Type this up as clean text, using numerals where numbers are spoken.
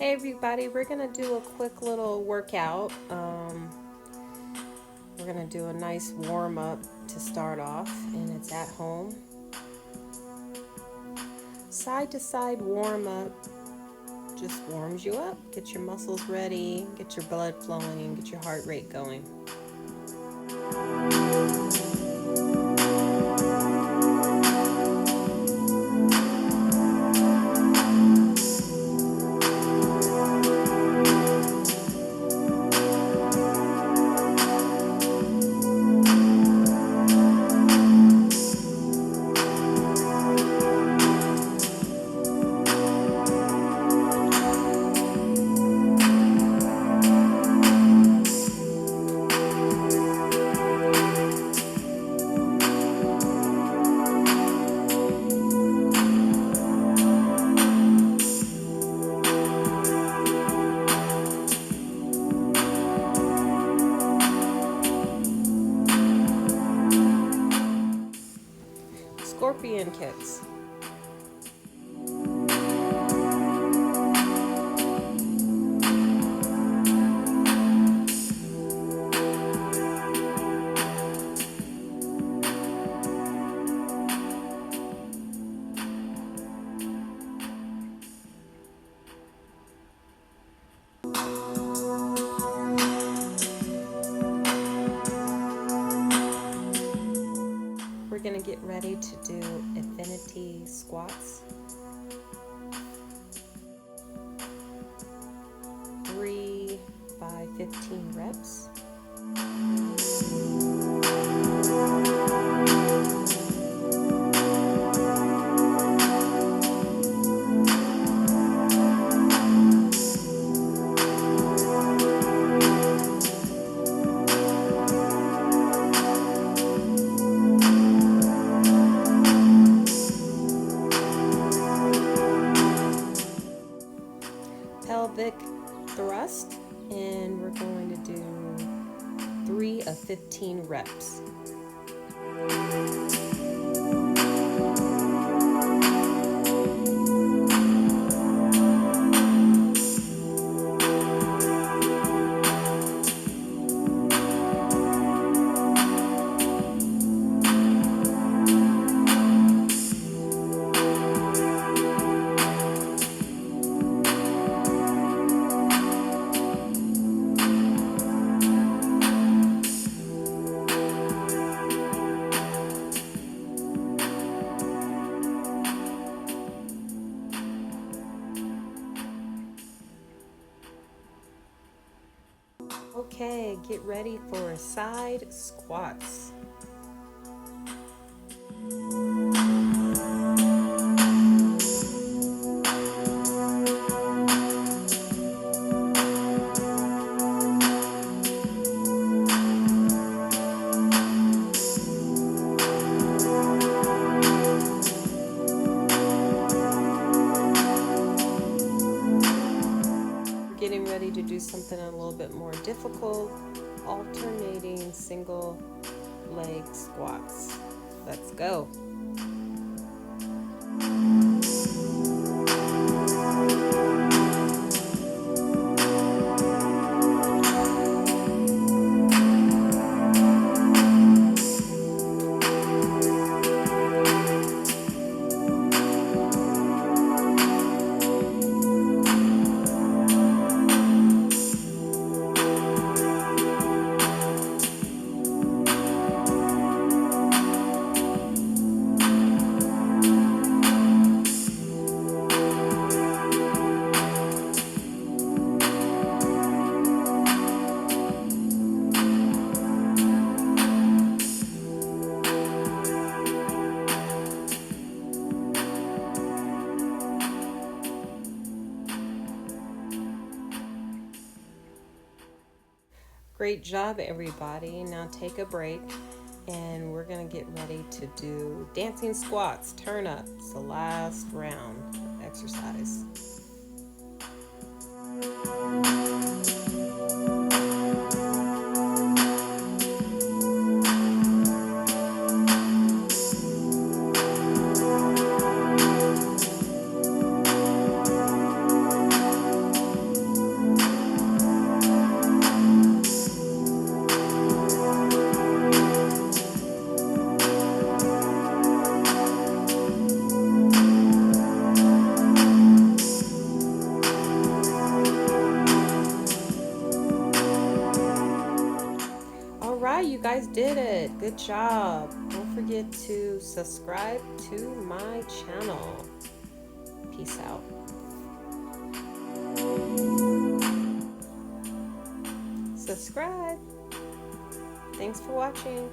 Hey everybody, we're going to do a quick little workout. We're going to do a nice warm up to start off, and it's at home. Side to side warm up just warms you up. Get your muscles ready, get your blood flowing, get your heart rate going. Scorpion kicks. We're going to get ready to do infinity squats. 3 by 15 reps. Pelvic thrust, and we're going to do 3 of 15 reps. Okay, get ready for side squats. Getting ready to do something a little bit more difficult, alternating single leg squats. Let's go. Great job, everybody. Now take a break, and we're going to get ready to do dancing squats, turn ups, the last round of exercise. right, you guys did it. Good job. Don't forget to subscribe to my channel. Peace out. Subscribe. Thanks for watching.